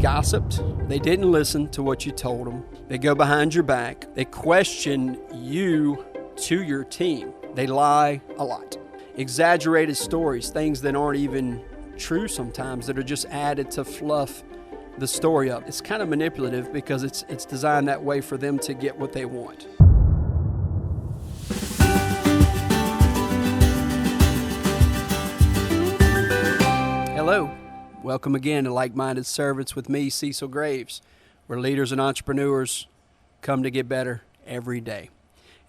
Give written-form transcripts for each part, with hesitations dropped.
gossiped. They didn't listen to what you told them. They go behind your back. They question you to your team. They lie a lot. Exaggerated stories, things that aren't even true sometimes, that are just added to fluff the story up. It's kind of manipulative because it's designed that way for them to get what they want. Hello, welcome again to Like-Minded Servants with me, Cecil, where leaders and entrepreneurs come to get better every day.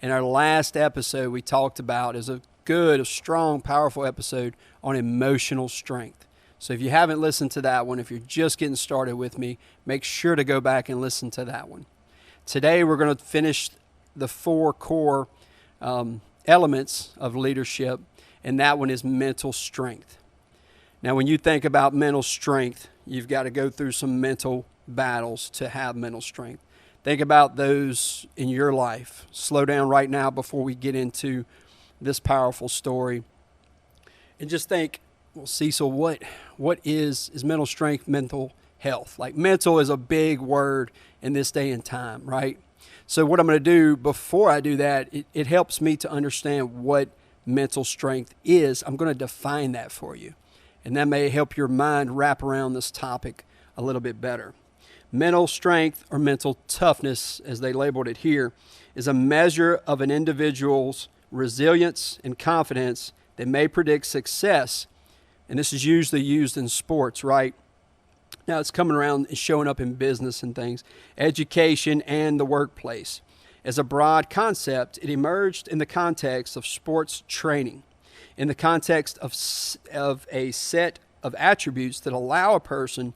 In our last episode, we talked about a strong, powerful episode on emotional strength. So if you haven't listened to that one, if you're just getting started with me, make sure to go back and listen to that one. Today, we're going to finish the 4 core elements of leadership, and that one is mental strength. Now, when you think about mental strength, you've got to go through some mental battles to have mental strength. Think about those in your life. Slow down right now before we get into this powerful story. And just think, well, Cecil, what is mental strength, mental health? Like, mental is a big word in this day and time, right? So what I'm going to do before I do that, it helps me to understand what mental strength is. I'm going to define that for you. And that may help your mind wrap around this topic a little bit better. Mental strength, or mental toughness, as they labeled it here, is a measure of an individual's resilience and confidence that may predict success. And this is usually used in sports, right? Now it's coming around and showing up in business and things, education and the workplace. As a broad concept, it emerged in the context of sports training, in the context of a set of attributes that allow a person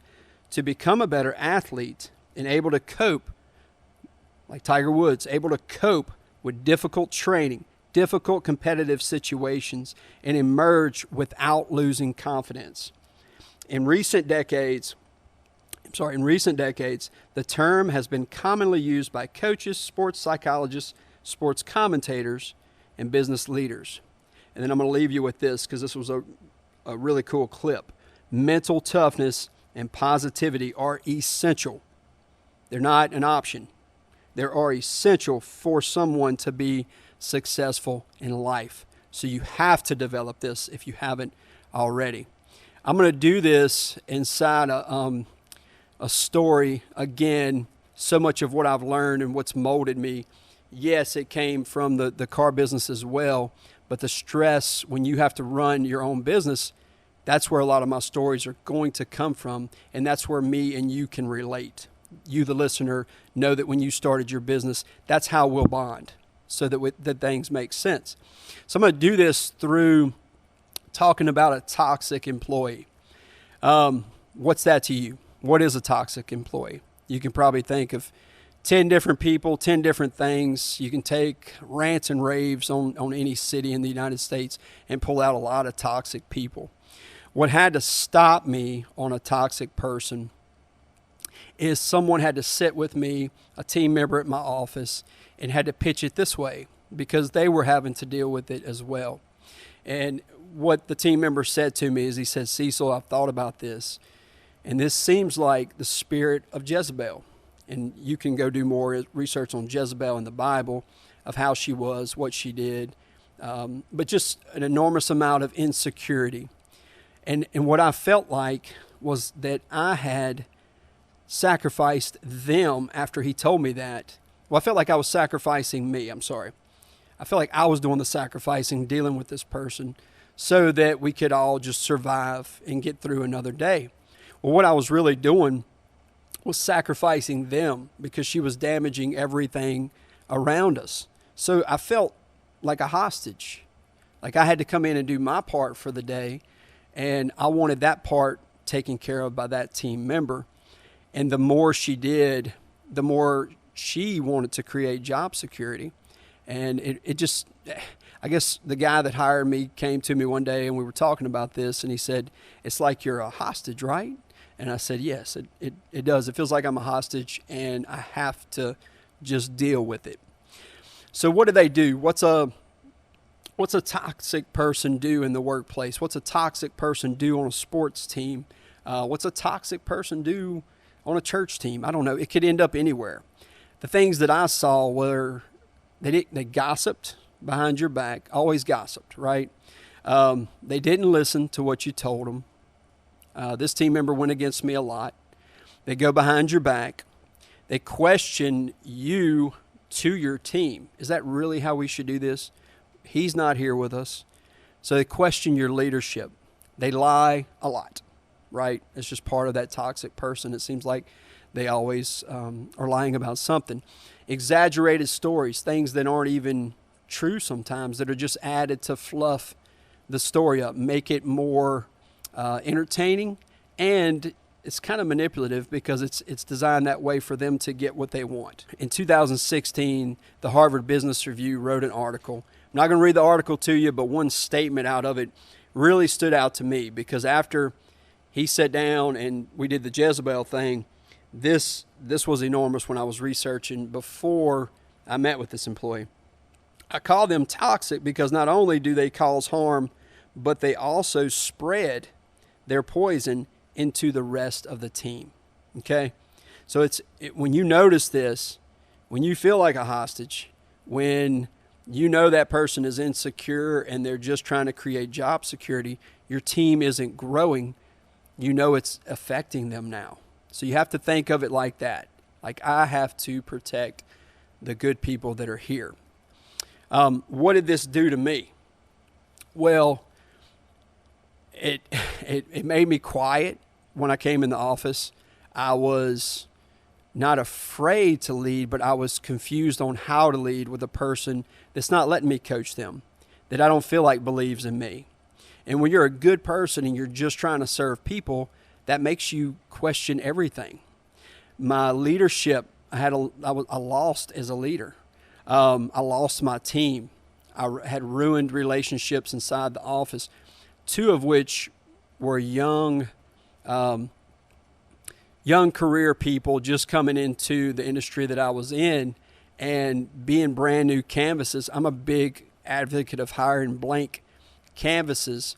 to become a better athlete and able to cope, like Tiger Woods, able to cope with difficult training, difficult competitive situations, and emerge without losing confidence. In recent decades, the term has been commonly used by coaches, sports psychologists, sports commentators, and business leaders. And then I'm going to leave you with this because this was a really cool clip. Mental toughness and positivity are essential. They're not an option. They are essential for someone to be successful in life. So you have to develop this if you haven't already. I'm going to do this inside a story. Again, so much of what I've learned and what's molded me, yes, it came from the car business as well. But the stress when you have to run your own business, that's where a lot of my stories are going to come from. And that's where me and you can relate. You, the listener, know that when you started your business, that's how we'll bond so that things make sense. So I'm going to do this through talking about a toxic employee. What's that to you? What is a toxic employee? You can probably think of 10 different people, 10 different things. You can take rants and raves on any city in the United States and pull out a lot of toxic people. What had to stop me on a toxic person is someone had to sit with me, a team member at my office, and had to pitch it this way because they were having to deal with it as well. And what the team member said to me is, he said, Cecil, I've thought about this, and this seems like the spirit of Jezebel. And you can go do more research on Jezebel in the Bible of how she was, what she did, but just an enormous amount of insecurity. And what I felt like was that I had sacrificed them after he told me that. Well, I felt like I was sacrificing me. I felt like I was doing the sacrificing, dealing with this person so that we could all just survive and get through another day. Well, what I was really doing was sacrificing them because she was damaging everything around us. So I felt like a hostage. Like I had to come in and do my part for the day, and I wanted that part taken care of by that team member. And the more she did, the more she wanted to create job security. And it just, I guess the guy that hired me came to me one day and we were talking about this, and he said, it's like you're a hostage, right? And I said, yes, it does. It feels like I'm a hostage and I have to just deal with it. So what do they do? What's a toxic person do in the workplace? What's a toxic person do on a sports team? What's a toxic person do on a church team. I don't know. It could end up anywhere. The things that I saw were they gossiped behind your back, always gossiped, right? They didn't listen to what you told them. This team member went against me a lot. They go behind your back. They question you to your team. Is that really how we should do this? He's not here with us. So they question your leadership. They lie a lot, right? It's just part of that toxic person. It seems like they always are lying about something. Exaggerated stories, things that aren't even true sometimes, that are just added to fluff the story up, make it more entertaining, and it's kind of manipulative because it's designed that way for them to get what they want. In 2016, the Harvard Business Review wrote an article. I'm not going to read the article to you, but one statement out of it really stood out to me, because after he sat down and we did the Jezebel thing, this was enormous when I was researching before I met with this employee. I call them toxic because not only do they cause harm, but they also spread their poison into the rest of the team. Okay? So when you notice this, when you feel like a hostage, when you know that person is insecure and they're just trying to create job security, your team isn't growing, you know it's affecting them now. So you have to think of it like that. Like, I have to protect the good people that are here. What did this do to me? Well, it made me quiet when I came in the office. I was not afraid to lead, but I was confused on how to lead with a person that's not letting me coach them, that I don't feel like believes in me. And when you're a good person and you're just trying to serve people, that makes you question everything. My leadership, I lost as a leader. I lost my team. I had ruined relationships inside the office, two of which were young career people just coming into the industry that I was in and being brand new canvases. I'm a big advocate of hiring blank canvases,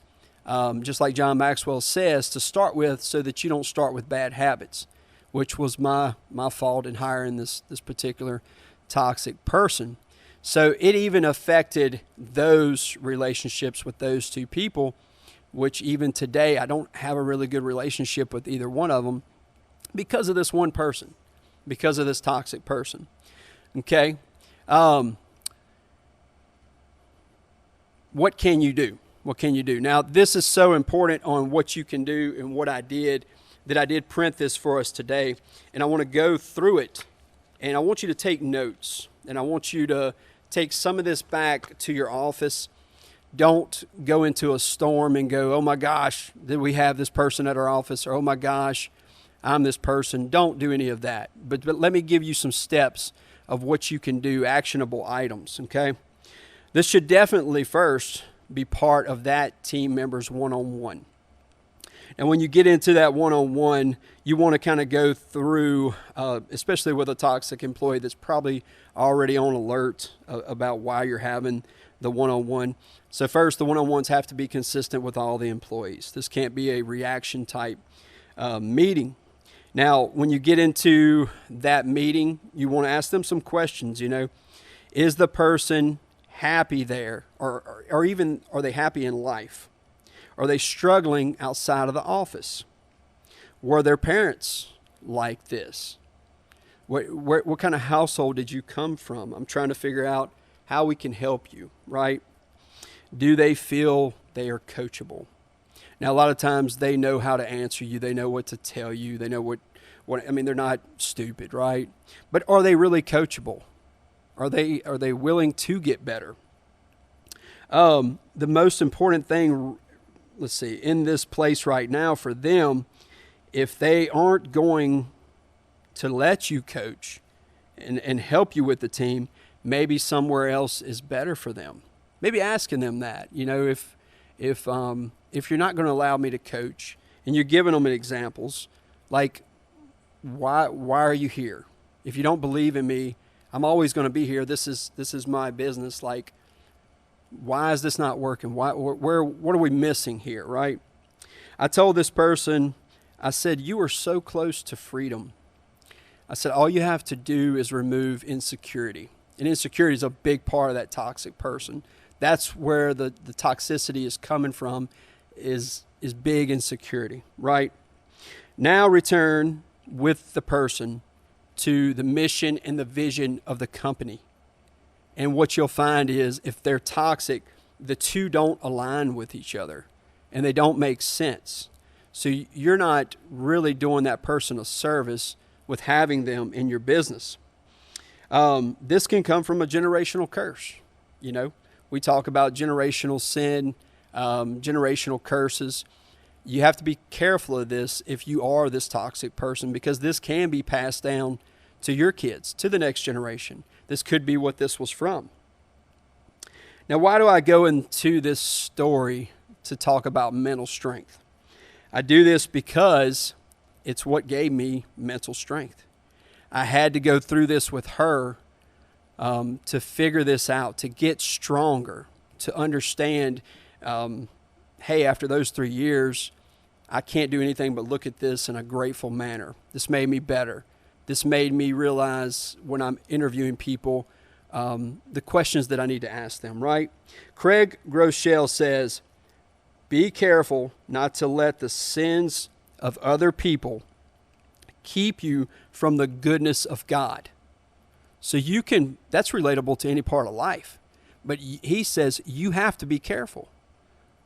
just like John Maxwell says, to start with, so that you don't start with bad habits, which was my fault in hiring this particular toxic person. So it even affected those relationships with those two people, which even today I don't have a really good relationship with either one of them because of this one person, because of this toxic person. Okay? What can you do? What can you do? Now, this is so important on what you can do and what I did, that I did print this for us today. And I want to go through it. And I want you to take notes. And I want you to take some of this back to your office. Don't go into a storm and go, oh my gosh, did we have this person at our office? Or, oh my gosh, I'm this person. Don't do any of that. But let me give you some steps of what you can do, actionable items, okay? This should definitely first be part of that team member's one-on-one. And when you get into that one-on-one, you want to kind of go through, especially with a toxic employee that's probably already on alert about why you're having the one-on-one. So first, the one-on-ones have to be consistent with all the employees. This can't be a reaction type meeting. Now, when you get into that meeting, you want to ask them some questions. Is the person happy there, or even are they happy in life? Are they struggling outside of the office? Were their parents like this? What kind of household did you come from? I'm trying to figure out how we can help you, right? Do they feel they are coachable? Now, a lot of times they know how to answer you. They know what to tell you. They know what they're not stupid, right? But are they really coachable? Are they willing to get better? The most important thing, let's see, in this place right now for them, if they aren't going to let you coach and help you with the team, maybe somewhere else is better for them. Maybe asking them that, if you're not going to allow me to coach, and you're giving them examples, like, why are you here? If you don't believe in me, I'm always going to be here. This is my business. Like, why is this not working? What are we missing here, right? I told this person I said, you are so close to freedom. I said, all you have to do is remove insecurity. And insecurity is a big part of that toxic person. That's where the toxicity is coming from, is big insecurity, right? Now return with the person to the mission and the vision of the company. And what you'll find is if they're toxic, the two don't align with each other and they don't make sense. So you're not really doing that person a service with having them in your business. This can come from a generational curse. You know, we talk about generational sin, generational curses. You have to be careful of this if you are this toxic person, because this can be passed down to your kids, to the next generation. This could be what this was from. Now, why do I go into this story to talk about mental strength? I do this because it's what gave me mental strength. I had to go through this with her to figure this out, to get stronger, to understand, hey, after those 3 years, I can't do anything but look at this in a grateful manner. This made me better. This made me realize when I'm interviewing people, the questions that I need to ask them, right? Craig Groeschel says, be careful not to let the sins of other people keep you from the goodness of God. So that's relatable to any part of life. But he says you have to be careful,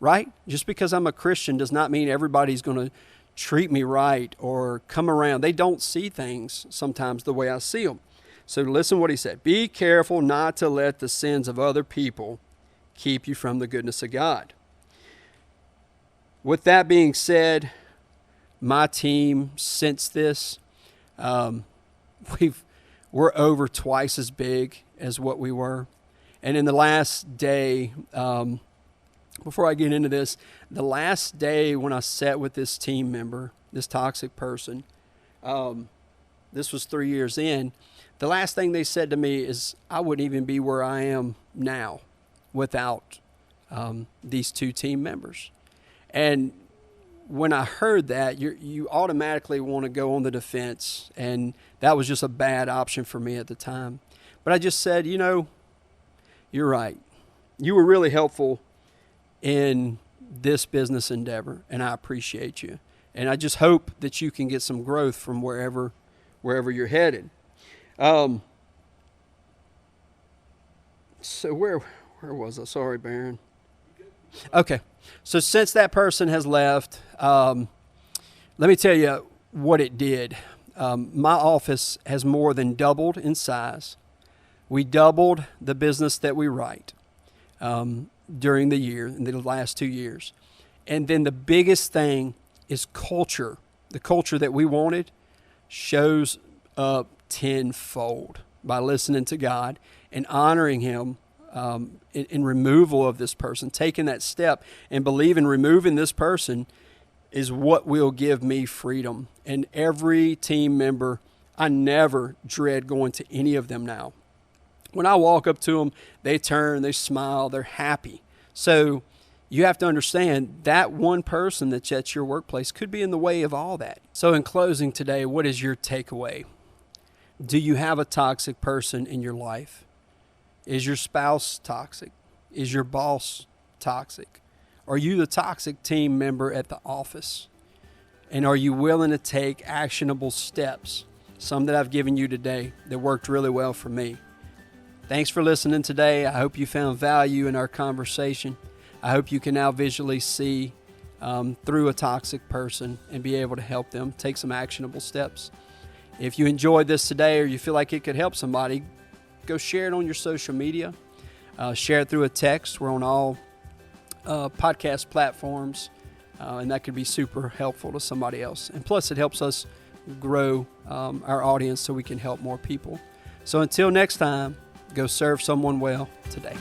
right? Just because I'm a Christian does not mean everybody's going to treat me right or come around. They don't see things sometimes the way I see them. So listen what he said. Be careful not to let the sins of other people keep you from the goodness of God. With that being said, my team, since this, we're over twice as big as what we were. And in the last day, before I get into this, the last day when I sat with this team member, this toxic person, this was 3 years in, the last thing they said to me is, I wouldn't even be where I am now without these two team members. And when I heard that, you automatically want to go on the defense, and that was just a bad option for me at the time. But I just said, you're right. You were really helpful in this business endeavor, and I appreciate you. And I just hope that you can get some growth from wherever you're headed. So where was I? Sorry, Baron. Okay. So since that person has left, let me tell you what it did. My office has more than doubled in size. We doubled the business that we write during the year, in the last 2 years. And then the biggest thing is culture. The culture that we wanted shows up tenfold by listening to God and honoring Him in removal of this person, taking that step and believing removing this person is what will give me freedom. And every team member, I never dread going to any of them now. When I walk up to them, they turn, they smile, they're happy. So you have to understand that one person that's at your workplace could be in the way of all that. So in closing today, what is your takeaway? Do you have a toxic person in your life? Is your spouse toxic? Is your boss toxic? Are you the toxic team member at the office? And are you willing to take actionable steps? Some that I've given you today that worked really well for me. Thanks for listening today. I hope you found value in our conversation. I hope you can now visually see through a toxic person and be able to help them take some actionable steps. If you enjoyed this today or you feel like it could help somebody, go share it on your social media. Share it through a text. We're on all podcast platforms, and that could be super helpful to somebody else. And plus, it helps us grow our audience so we can help more people. So until next time, go serve someone well today.